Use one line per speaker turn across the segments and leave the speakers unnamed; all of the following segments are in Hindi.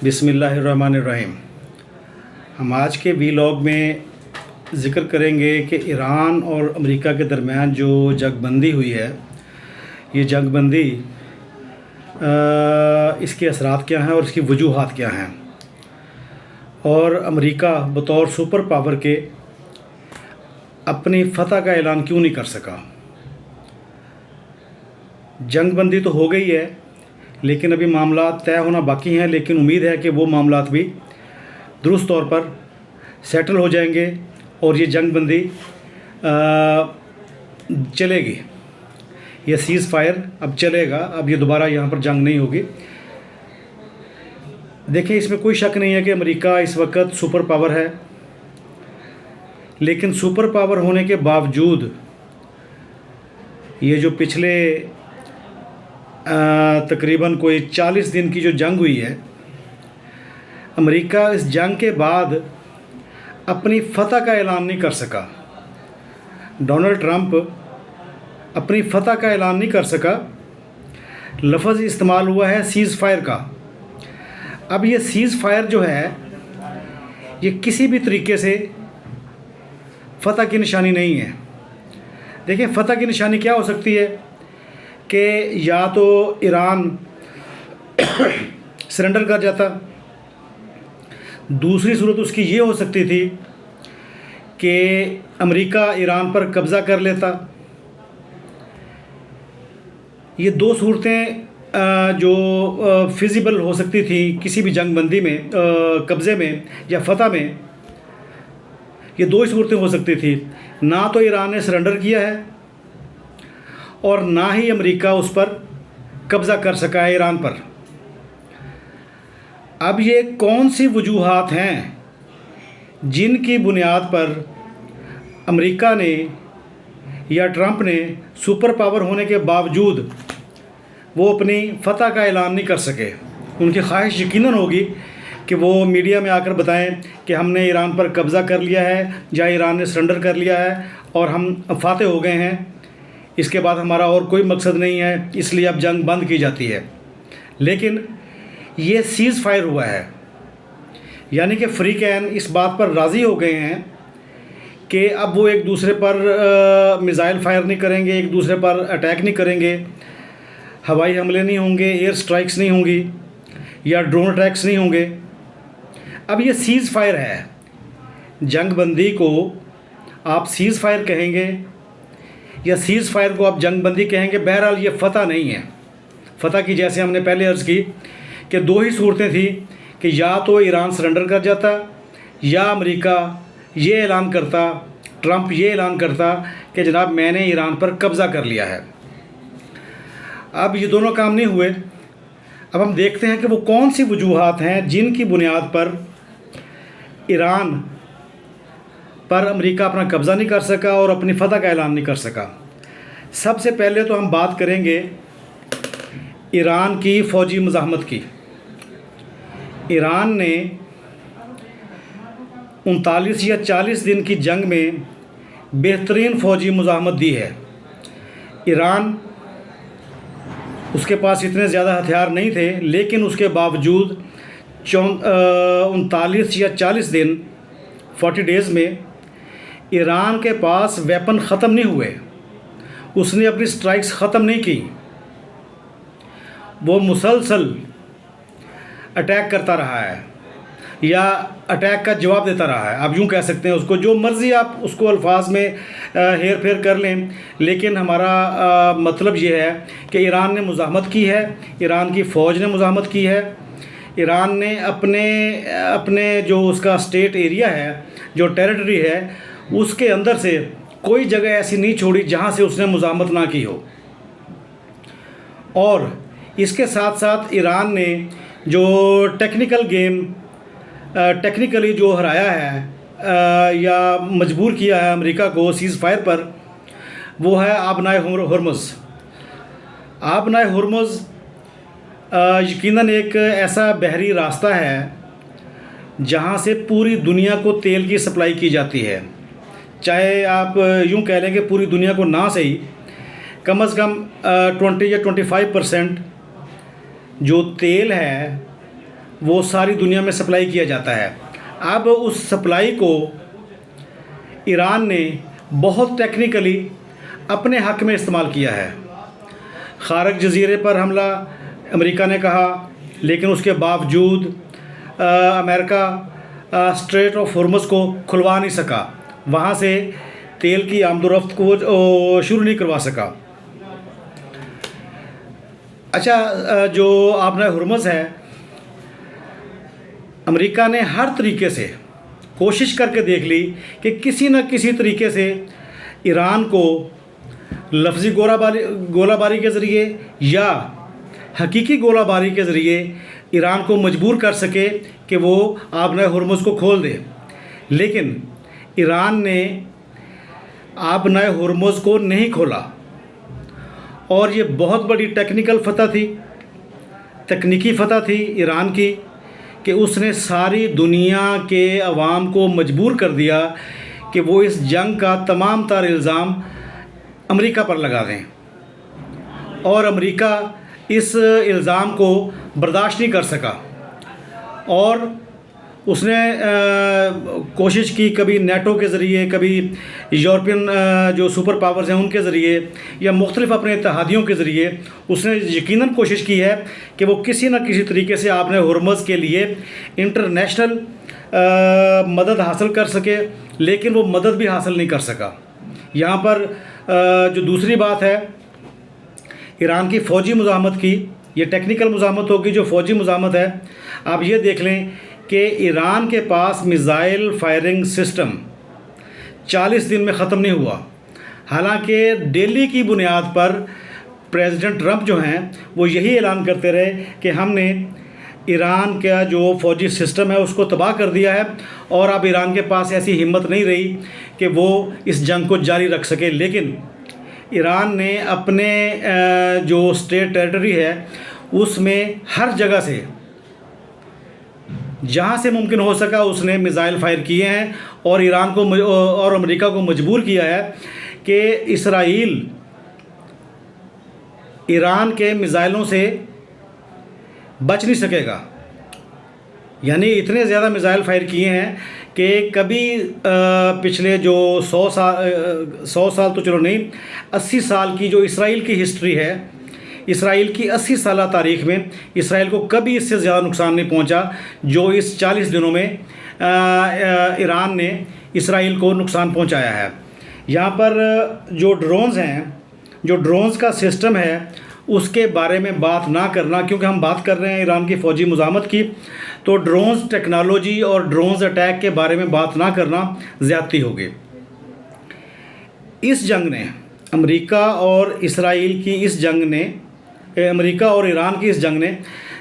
बिस्मिल्लाहिर्रहमानिर्रहीम। हम आज के वीलॉग में ज़िक्र करेंगे कि ईरान और अमेरिका के दरमियान जो जंगबंदी हुई है, ये जंगबंदी इसके असरात क्या हैं और इसकी वजूहात क्या हैं, और अमेरिका बतौर सुपर पावर के अपनी फ़तह का ऐलान क्यों नहीं कर सका। जंगबंदी तो हो गई है, लेकिन अभी मामला तय होना बाकी हैं, लेकिन उम्मीद है कि वो मामला भी दुरुस्त तौर पर सेटल हो जाएंगे और ये जंगबंदी चलेगी। ये सीज़ फायर अब चलेगा, अब ये दोबारा यहाँ पर जंग नहीं होगी। देखिए, इसमें कोई शक नहीं है कि अमेरिका इस वक्त सुपर पावर है, लेकिन सुपर पावर होने के बावजूद ये जो पिछले तकरीबन कोई 40 दिन की जो जंग हुई है, अमेरिका इस जंग के बाद अपनी फ़तह का ऐलान नहीं कर सका। डोनाल्ड ट्रंप अपनी फ़तह का ऐलान नहीं कर सका। लफ्ज़ इस्तेमाल हुआ है सीज़ फायर का। अब ये सीज़ फायर जो है, ये किसी भी तरीके से फ़तह की निशानी नहीं है। देखिए, फ़तह की निशानी क्या हो सकती है कि या तो ईरान सरेंडर कर जाता, दूसरी सूरत उसकी ये हो सकती थी कि अमेरिका ईरान पर कब्ज़ा कर लेता। ये दो सूरतें जो फिजिबल हो सकती थी किसी भी जंगबंदी में, कब्ज़े में या फ़तह में, ये दो ही सूरतें हो सकती थी। ना तो ईरान ने सरेंडर किया है और ना ही अमेरिका उस पर कब्ज़ा कर सका है ईरान पर। अब ये कौन सी वजूहात हैं जिनकी बुनियाद पर अमेरिका ने या ट्रंप ने सुपर पावर होने के बावजूद वो अपनी फ़तह का ऐलान नहीं कर सके। उनकी ख्वाहिश यकीनन होगी कि वो मीडिया में आकर बताएं कि हमने ईरान पर कब्ज़ा कर लिया है या ईरान ने सरेंडर कर लिया है और हम फातह हो गए हैं, इसके बाद हमारा और कोई मकसद नहीं है, इसलिए अब जंग बंद की जाती है। लेकिन ये सीज़ फायर हुआ है, यानी कि फ्रीकैन इस बात पर राज़ी हो गए हैं कि अब वो एक दूसरे पर मिज़ाइल फायर नहीं करेंगे, एक दूसरे पर अटैक नहीं करेंगे, हवाई हमले नहीं होंगे, एयर स्ट्राइक्स नहीं होंगी या ड्रोन अटैक्स नहीं होंगे। अब ये सीज़ फायर है। जंगबंदी को आप सीज़ फायर कहेंगे या सीज़ फायर को आप जंगबंदी कहेंगे, बहरहाल ये फ़तह नहीं है। फ़तह की जैसे हमने पहले अर्ज़ की कि दो ही सूरतें थी कि या तो ईरान सरेंडर कर जाता या अमेरिका ये ऐलान करता, ट्रंप ये ऐलान करता कि जनाब मैंने ईरान पर कब्ज़ा कर लिया है। अब ये दोनों काम नहीं हुए। अब हम देखते हैं कि वो कौन सी वजूहात हैं जिनकी बुनियाद पर ईरान पर अमेरिका अपना कब्ज़ा नहीं कर सका और अपनी फ़तह का ऐलान नहीं कर सका। सबसे पहले तो हम बात करेंगे ईरान की फ़ौजी मुज़ाहमत की। ईरान ने 39 या 40 दिन की जंग में बेहतरीन फ़ौजी मुज़ाहमत दी है। ईरान, उसके पास इतने ज़्यादा हथियार नहीं थे, लेकिन उसके बावजूद 39 या 40 दिन 40 डेज़ में ईरान के पास वेपन ख़त्म नहीं हुए, उसने अपनी स्ट्राइक्स ख़त्म नहीं की। वो मुसलसल अटैक करता रहा है या अटैक का जवाब देता रहा है। आप यूँ कह सकते हैं, उसको जो मर्ज़ी आप उसको अल्फाज में हेर फेर कर लें, लेकिन हमारा मतलब ये है कि ईरान ने मुज़ाहमत की है, ईरान की फ़ौज ने मुज़ाहमत की है। ईरान ने अपने जो उसका स्टेट एरिया है, जो टेरिटरी है, उसके अंदर से कोई जगह ऐसी नहीं छोड़ी जहाँ से उसने मुज़ाहमत ना की हो। और इसके साथ साथ ईरान ने जो टेक्निकली जो हराया है या मजबूर किया है अमेरिका को सीज़ फायर पर, वो है आबनाए हुर्मुज़। आबनाए हुर्मुज़ यकीनन एक ऐसा बहरी रास्ता है जहाँ से पूरी दुनिया को तेल की सप्लाई की जाती है। चाहे आप यूँ कह लें कि पूरी दुनिया को ना सही, कम से कम 20 या 25% जो तेल है वो सारी दुनिया में सप्लाई किया जाता है। अब उस सप्लाई को ईरान ने बहुत टेक्निकली अपने हक में इस्तेमाल किया है। खारक जजीरे पर हमला अमेरिका ने कहा, लेकिन उसके बावजूद अमेरिका स्ट्रेट ऑफ हॉर्मुज़ को खुलवा नहीं सका, वहाँ से तेल की आमदोरफ्त को शुरू नहीं करवा सका। अच्छा, जो आपने हॉर्मुज़ है, अमेरिका ने हर तरीके से कोशिश करके देख ली कि किसी न किसी तरीके से ईरान को लफ्ज़ी गोलाबारी के ज़रिए या हकीकी गोलाबारी के ज़रिए ईरान को मजबूर कर सके कि वो आबनाए हॉर्मुज़ को खोल दे। लेकिन ईरान ने आबनाए हॉर्मुज़ को नहीं खोला, और ये बहुत बड़ी टेक्निकल फ़तह थी, तकनीकी फ़तह थी ईरान की, कि उसने सारी दुनिया के अवाम को मजबूर कर दिया कि वो इस जंग का तमाम तर इल्ज़ाम अमेरिका पर लगा दें, और अमेरिका इस इल्ज़ाम को बर्दाश्त नहीं कर सका। और उसने कोशिश की, कभी नेटो के ज़रिए, कभी यूरोपियन जो सुपर पावर्स हैं उनके ज़रिए, या मुख्तलिफ़ अपने इत्तेहादियों के ज़रिए उसने यकीनन कोशिश की है कि वो किसी न किसी तरीके से आपने हॉर्मुज़ के लिए इंटरनेशनल मदद हासिल कर सके, लेकिन वो मदद भी हासिल नहीं कर सका। यहाँ पर जो दूसरी बात है ईरान की फ़ौजी मुज़ाहमत की, ये टेक्निकल मुज़ाहमत होगी। जो फ़ौजी मुज़ाहमत है, आप ये देख लें कि ईरान के पास मिज़ाइल फायरिंग सिस्टम 40 दिन में ख़त्म नहीं हुआ। हालांकि दिल्ली की बुनियाद पर प्रेसिडेंट ट्रंप जो हैं वो यही ऐलान करते रहे कि हमने ईरान का जो फ़ौजी सिस्टम है उसको तबाह कर दिया है, और अब ईरान के पास ऐसी हिम्मत नहीं रही कि वो इस जंग को जारी रख सके। लेकिन ईरान ने अपने जो स्टेट टेरिटरी है उसमें हर जगह से जहाँ से मुमकिन हो सका उसने मिज़ाइल फायर किए हैं, और ईरान को और अमेरिका को मजबूर किया है कि इसराइल ईरान के मिज़ाइलों से बच नहीं सकेगा। यानी इतने ज़्यादा मिज़ाइल फायर किए हैं कि कभी पिछले जो 100 साल तो चलो नहीं, 80 साल की जो इसराइल की हिस्ट्री है, इसराइल की 80 साल तारीख़ में इसराइल को कभी इससे ज़्यादा नुकसान नहीं पहुंचा जो इस 40 दिनों में ईरान ने इसराइल को नुकसान पहुंचाया है। यहाँ पर जो ड्रोन्स हैं, जो ड्रोन्स का सिस्टम है, उसके बारे में बात ना करना, क्योंकि हम बात कर रहे हैं ईरान की फ़ौजी मुज़ाहमत की, तो ड्रोन्स टेक्नोलॉजी और ड्रोन्स अटैक के बारे में बात ना करना ज़्यादती होगी। इस जंग ने, अमेरिका और इसराइल की इस जंग ने, अमेरिका और ईरान की इस जंग ने,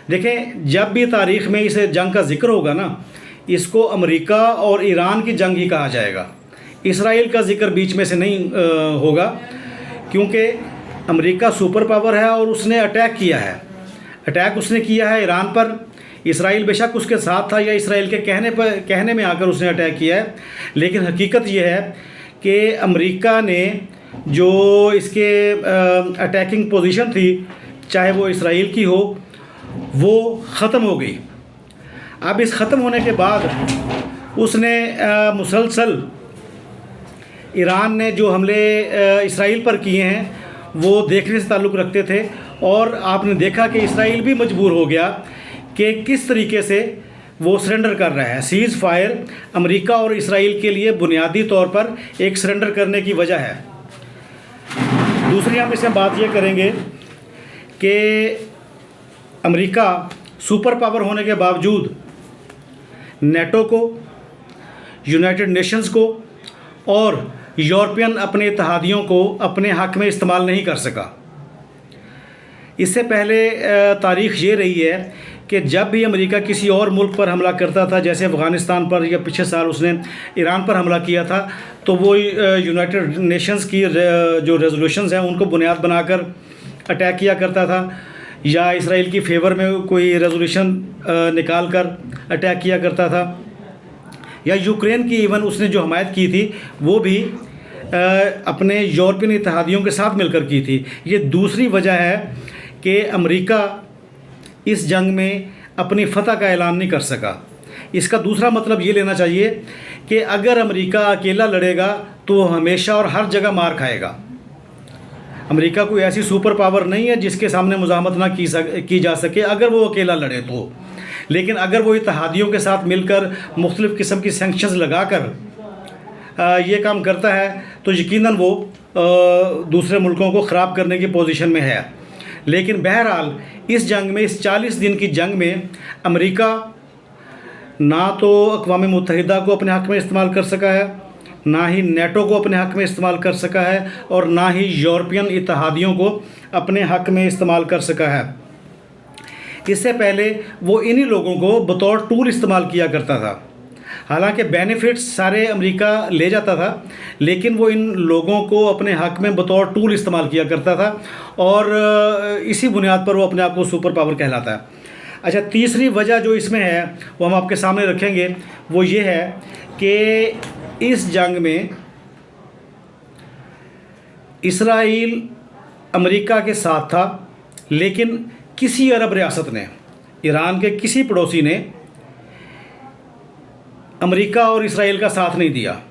देखें जब भी तारीख़ में इस जंग का ज़िक्र होगा ना, इसको अमेरिका और ईरान की जंग ही कहा जाएगा। इसराइल का ज़िक्र बीच में से नहीं होगा, क्योंकि अमेरिका सुपर पावर है और उसने अटैक किया है। अटैक उसने किया है ईरान पर। इसराइल बेशक उसके साथ था या इसराइल के कहने में आकर उसने अटैक किया है, लेकिन हकीकत यह है कि अमेरिका ने जो इसके अटैकिंग पोजीशन थी, चाहे वो इसराइल की हो, वो ख़त्म हो गई। अब इस ख़त्म होने के बाद उसने मुसलसल ईरान ने जो हमले इसराइल पर किए हैं वो देखने से ताल्लुक़ रखते थे, और आपने देखा कि इसराइल भी मजबूर हो गया कि किस तरीके से वो सरेंडर कर रहा है। सीज़ फायर अमेरिका और इसराइल के लिए बुनियादी तौर पर एक सरेंडर करने की वजह है। दूसरी हम इसमें बात ये करेंगे कि अमेरिका सुपर पावर होने के बावजूद नेटो को, यूनाइटेड नेशंस को और यूरोपियन अपने इत्तेहादियों को अपने हक़ में इस्तेमाल नहीं कर सका। इससे पहले तारीख़ ये रही है कि जब भी अमेरिका किसी और मुल्क पर हमला करता था, जैसे अफ़गानिस्तान पर, या पिछले साल उसने ईरान पर हमला किया था, तो वो यूनाइटेड नेशंस की जो रेजोल्यूशंस हैं उनको बुनियाद बनाकर अटैक किया करता था, या इसराइल की फेवर में कोई रेजोल्यूशन निकाल कर अटैक किया करता था, या यूक्रेन की इवन उसने जो हमायत की थी वो भी अपने यूरोपियन इत्तेहादियों के साथ मिलकर की थी। ये दूसरी वजह है कि अमेरिका इस जंग में अपनी फतह का ऐलान नहीं कर सका। इसका दूसरा मतलब ये लेना चाहिए कि अगर अमेरिका अकेला लड़ेगा तो वो हमेशा और हर जगह मार खाएगा। अमेरिका कोई ऐसी सुपर पावर नहीं है जिसके सामने मुज़ाहमत ना की जा सके अगर वो अकेला लड़े तो। लेकिन अगर वो इत्तेहादियों के साथ मिलकर मुख्तलिफ़ किस्म की सैंक्शंस लगा कर ये काम करता है तो यकीनन वो दूसरे मुल्कों को ख़राब करने की पोजीशन में है। लेकिन बहरहाल इस जंग में, इस 40 दिन की जंग में अमेरिका ना तो अक़वाम मुत्तहिदा को अपने हक़ में इस्तेमाल कर सका है, ना ही नेटो को अपने हक़ में इस्तेमाल कर सका है, और ना ही यूरोपियन इत्तेहादियों को अपने हक़ में इस्तेमाल कर सका है। इससे पहले वो इन्हीं लोगों को बतौर टूल इस्तेमाल किया करता था। हालांकि बेनिफिट्स सारे अमेरिका ले जाता था, लेकिन वो इन लोगों को अपने हक़ में बतौर टूल इस्तेमाल किया करता था, और इसी बुनियाद पर वो अपने आप को सुपर पावर कहलाता है। अच्छा, तीसरी वजह जो इसमें है वो हम आपके सामने रखेंगे। वो ये है कि इस जंग में इसराइल अमेरिका के साथ था, लेकिन किसी अरब रियासत ने, ईरान के किसी पड़ोसी ने अमेरिका और इसराइल का साथ नहीं दिया।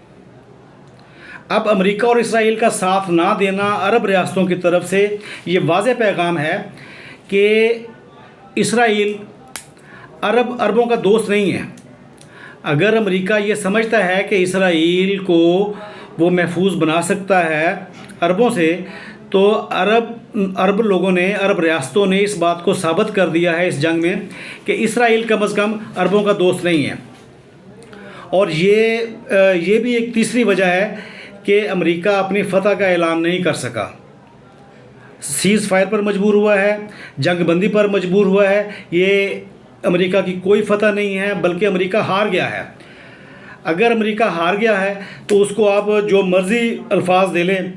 अब अमेरिका और इसराइल का साथ ना देना अरब रियासतों की तरफ से ये वाज़ेह पैगाम है कि इसराइल अरबों का दोस्त नहीं है। अगर अमेरिका ये समझता है कि इसराइल को वो महफूज बना सकता है अरबों से, तो अरब लोगों ने, अरब रियासतों ने इस बात को साबित कर दिया है इस जंग में कि इसराइल कम अज़ कम अरबों का दोस्त नहीं है। और ये भी एक तीसरी वजह है कि अमेरिका अपनी फ़तह का ऐलान नहीं कर सका। सीज़ फायर पर मजबूर हुआ है, जंग बंदी पर मजबूर हुआ है। ये अमेरिका की कोई फ़तह नहीं है, बल्कि अमेरिका हार गया है। अगर अमेरिका हार गया है तो उसको आप जो मर्ज़ी अल्फाज दे लें।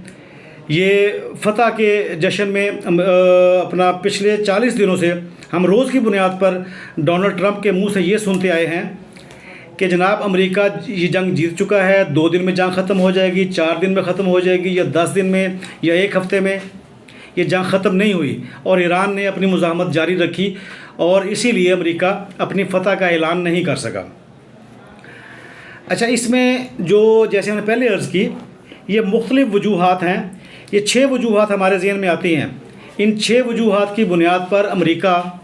ये फ़तह के जश्न में अपना पिछले 40 दिनों से हम रोज़ की बुनियाद पर डोनाल्ड ट्रंप के मुंह से ये सुनते आए हैं कि जनाब अमेरिका ये जंग जीत चुका है, 2 दिन में जंग ख़त्म हो जाएगी, 4 दिन में ख़त्म हो जाएगी, या 10 दिन में, या 1 हफ़्ते में। ये जंग ख़त्म नहीं हुई और ईरान ने अपनी मुज़ाहमत जारी रखी, और इसीलिए अमेरिका अपनी फ़तह का ऐलान नहीं कर सका। अच्छा, इसमें जो जैसे हमने पहले अर्ज़ की, ये मुख्तलिफ़ वजूहात हैं। ये 6 वजूहात हमारे ज़हन में आती हैं। इन 6 वजूहात की बुनियाद पर अमेरिका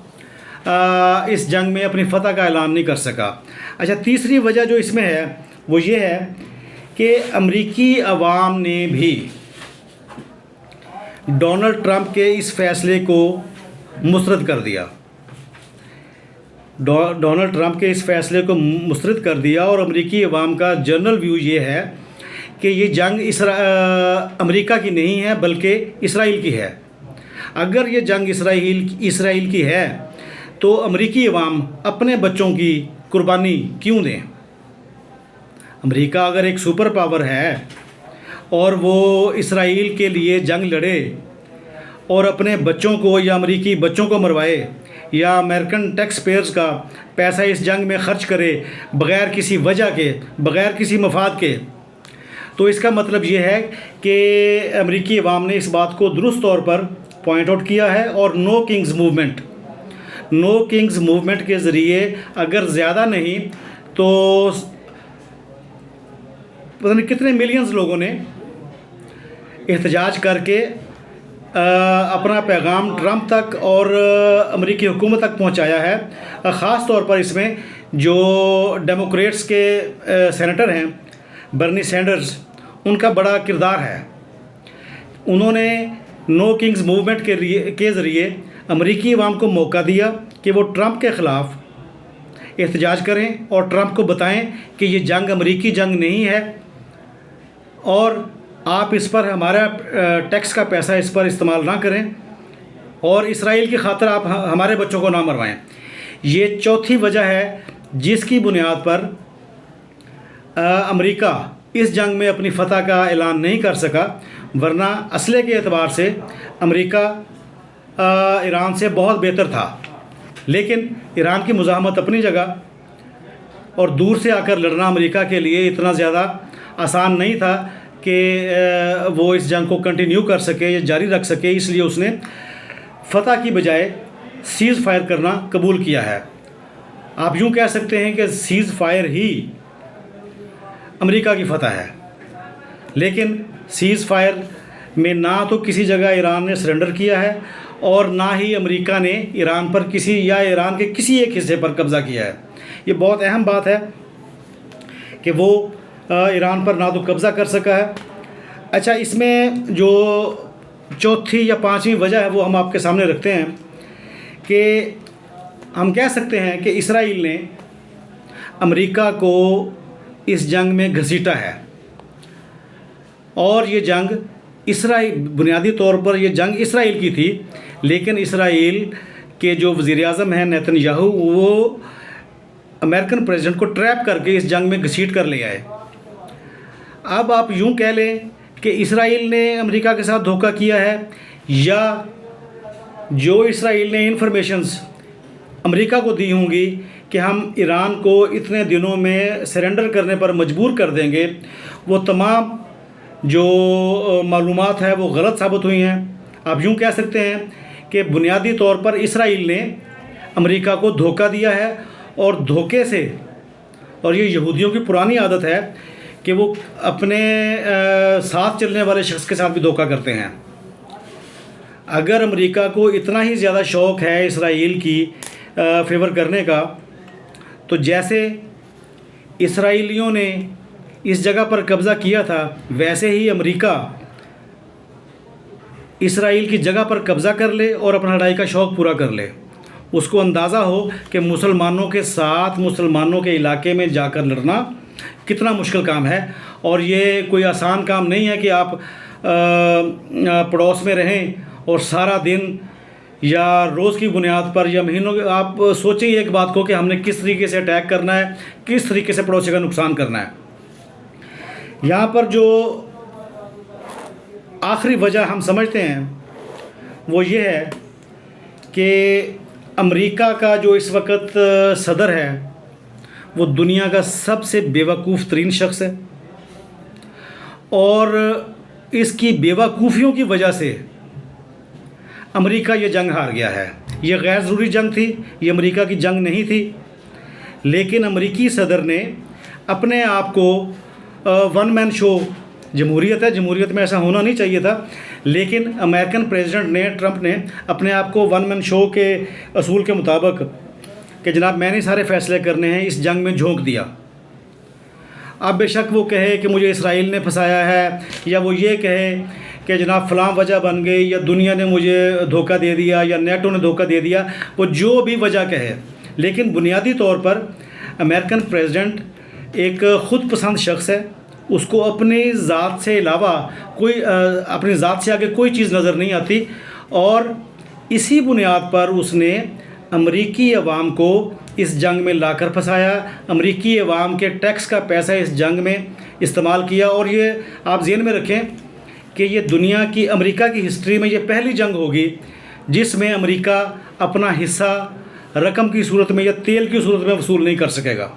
इस जंग में अपनी फ़तह का ऐलान नहीं कर सका। अच्छा, तीसरी वजह जो इसमें है वो ये है कि अमेरिकी अवाम ने भी डोनाल्ड ट्रंप के इस फ़ैसले को मुस्तरद कर दिया। डोनाल्ड ट्रंप के इस फ़ैसले को मुस्तरद कर दिया, और अमेरिकी अवाम का जनरल व्यू ये है कि ये जंग अमेरिका की नहीं है बल्कि इसराइल की है। अगर ये जंग इसराइल की है तो अमेरिकी अवाम अपने बच्चों की कुर्बानी क्यों दें? अमेरिका अगर एक सुपर पावर है और वो इसराइल के लिए जंग लड़े और अपने बच्चों को या अमेरिकी बच्चों को मरवाए, या अमेरिकन टैक्स पेयर्स का पैसा इस जंग में ख़र्च करे बग़ैर किसी वजह के, बग़ैर किसी मफाद के, तो इसका मतलब ये है कि अमेरिकी अवाम ने इस बात को दुरुस्त तौर पर पॉइंट आउट किया है। और नो किंग्स मूवमेंट के ज़रिए अगर ज़्यादा नहीं तो पता नहीं कितने मिलियंस लोगों ने एहतजाज करके अपना पैगाम ट्रंप तक और अमेरिकी हुकूमत तक पहुंचाया है। ख़ास तौर पर इसमें जो डेमोक्रेट्स के सेनेटर हैं, बर्नी सैंडर्स, उनका बड़ा किरदार है। उन्होंने नो किंग्स मूवमेंट के ज़रिए अमेरिकी अवाम को मौका दिया कि वो ट्रंप के ख़िलाफ़ एहतजाज करें और ट्रंप को बताएं कि ये जंग अमेरिकी जंग नहीं है, और आप इस पर हमारा टैक्स का पैसा इस पर इस्तेमाल ना करें, और इसराइल की खातिर आप हमारे बच्चों को ना मरवाएं। ये चौथी वजह है जिसकी बुनियाद पर अमेरिका इस जंग में अपनी फ़तह का ऐलान नहीं कर सका। वरना असले के एतबार से अमेरिका ईरान से बहुत बेहतर था, लेकिन ईरान की मुज़ाहमत अपनी जगह, और दूर से आकर लड़ना अमेरिका के लिए इतना ज़्यादा आसान नहीं था कि वो इस जंग को कंटिन्यू कर सके या जारी रख सके। इसलिए उसने फ़तह की बजाय सीज़ फायर करना कबूल किया है। आप यूँ कह सकते हैं कि सीज़ फायर ही अमेरिका की फतह है। लेकिन सीज़ फायर में ना तो किसी जगह ईरान ने सरेंडर किया है और ना ही अमेरिका ने ईरान पर किसी या ईरान के किसी एक हिस्से पर कब्ज़ा किया है। ये बहुत अहम बात है कि वो ईरान पर ना तो कब्ज़ा कर सका है। अच्छा, इसमें जो चौथी या पांचवी वजह है वो हम आपके सामने रखते हैं कि हम कह सकते हैं कि इसराइल ने अमेरिका को इस जंग में घसीटा है और ये जंग इसराइल, बुनियादी तौर पर ये जंग इसराइल की थी, लेकिन इसराइल के जो वज़ीर-ए-आज़म हैं नेतन्याहू, वो अमेरिकन प्रेसिडेंट को ट्रैप करके इस जंग में घसीट कर ले आए। अब आप यूँ कह लें कि इसराइल ने अमेरिका के साथ धोखा किया है, या जो इसराइल ने इन्फॉर्मेशंस अमेरिका को दी होंगी कि हम ईरान को इतने दिनों में सरेंडर करने पर मजबूर कर देंगे, वो तमाम जो मालूमात है वो गलत साबित हुई हैं। आप यूँ कह सकते हैं कि बुनियादी तौर पर इसराइल ने अमेरिका को धोखा दिया है, और धोखे से, और ये यहूदियों की पुरानी आदत है कि वो अपने साथ चलने वाले शख्स के साथ भी धोखा करते हैं। अगर अमेरिका को इतना ही ज़्यादा शौक़ है इसराइल की फेवर करने का, तो जैसे इसराइलियों ने इस जगह पर कब्ज़ा किया था, वैसे ही अमेरिका इसराइल की जगह पर कब्ज़ा कर ले और अपना लड़ाई का शौक़ पूरा कर ले। उसको अंदाज़ा हो कि मुसलमानों के साथ, मुसलमानों के इलाके में जाकर लड़ना कितना मुश्किल काम है, और ये कोई आसान काम नहीं है कि आप पड़ोस में रहें और सारा दिन या रोज़ की बुनियाद पर या महीनों के, आप सोचें एक बात को कि हमने किस तरीके से अटैक करना है, किस तरीके से पड़ोसी का नुकसान करना है। यहाँ पर जो आखिरी वजह हम समझते हैं वो ये है कि अमेरिका का जो इस वक्त सदर है वो दुनिया का सबसे बेवकूफ़ तरीन शख्स है, और इसकी बेवकूफ़ियों की वजह से अमेरिका ये जंग हार गया है। ये गैर ज़रूरी जंग थी, ये अमेरिका की जंग नहीं थी, लेकिन अमेरिकी सदर ने अपने आप को वन मैन शो, जमहूरियत है, जमहूरियत में ऐसा होना नहीं चाहिए था, लेकिन अमेरिकन प्रेसिडेंट ने, ट्रंप ने अपने आप को वन मैन शो के असूल के मुताबिक कि जनाब मैंने सारे फ़ैसले करने हैं, इस जंग में झोंक दिया। अब बेशक वो कहे कि मुझे इसराइल ने फंसाया है, या वो ये कहे कि जनाब फ़लाँ वजह बन गई, या दुनिया ने मुझे धोखा दे दिया, या नेटो ने धोखा दे दिया, वो जो भी वजह कहे, लेकिन बुनियादी तौर पर अमेरिकन प्रेसिडेंट एक ख़ुद पसंद शख्स है। उसको अपनी ज़ात से अलावा कोई अपनी ज़ात से आगे कोई चीज़ नज़र नहीं आती, और इसी बुनियाद पर उसने अमरीकी अवाम को इस जंग में लाकर फंसाया, अमरीकी अवाम के टैक्स का पैसा इस जंग में इस्तेमाल किया। और ये आप ज़हन में रखें कि ये दुनिया की, अमेरिका की हिस्ट्री में ये पहली जंग होगी जिसमें अमेरिका अपना हिस्सा रकम की सूरत में या तेल की सूरत में वसूल नहीं कर सकेगा।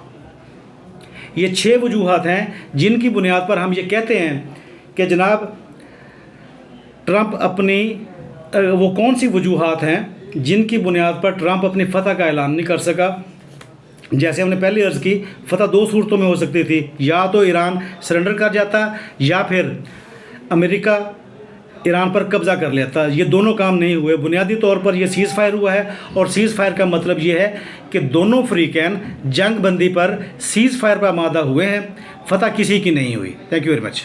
ये 6 वजूहात हैं जिनकी बुनियाद पर हम ये कहते हैं कि जनाब ट्रंप अपनी, वो कौन सी वजूहात हैं जिनकी बुनियाद पर ट्रंप अपनी फ़तह का ऐलान नहीं कर सका। जैसे हमने पहले अर्ज़ की, फ़तह 2 सूरतों में हो सकती थी, या तो ईरान सरेंडर कर जाता, या फिर अमेरिका ईरान पर कब्ज़ा कर लेता। ये दोनों काम नहीं हुए। बुनियादी तौर पर यह सीज़ फायर हुआ है, और सीज़ फायर का मतलब ये है कि दोनों फ़रीक़ैन जंग बंदी पर सीज़ फायर पर आमादा हुए हैं, फ़तह किसी की नहीं हुई। Thank you very much.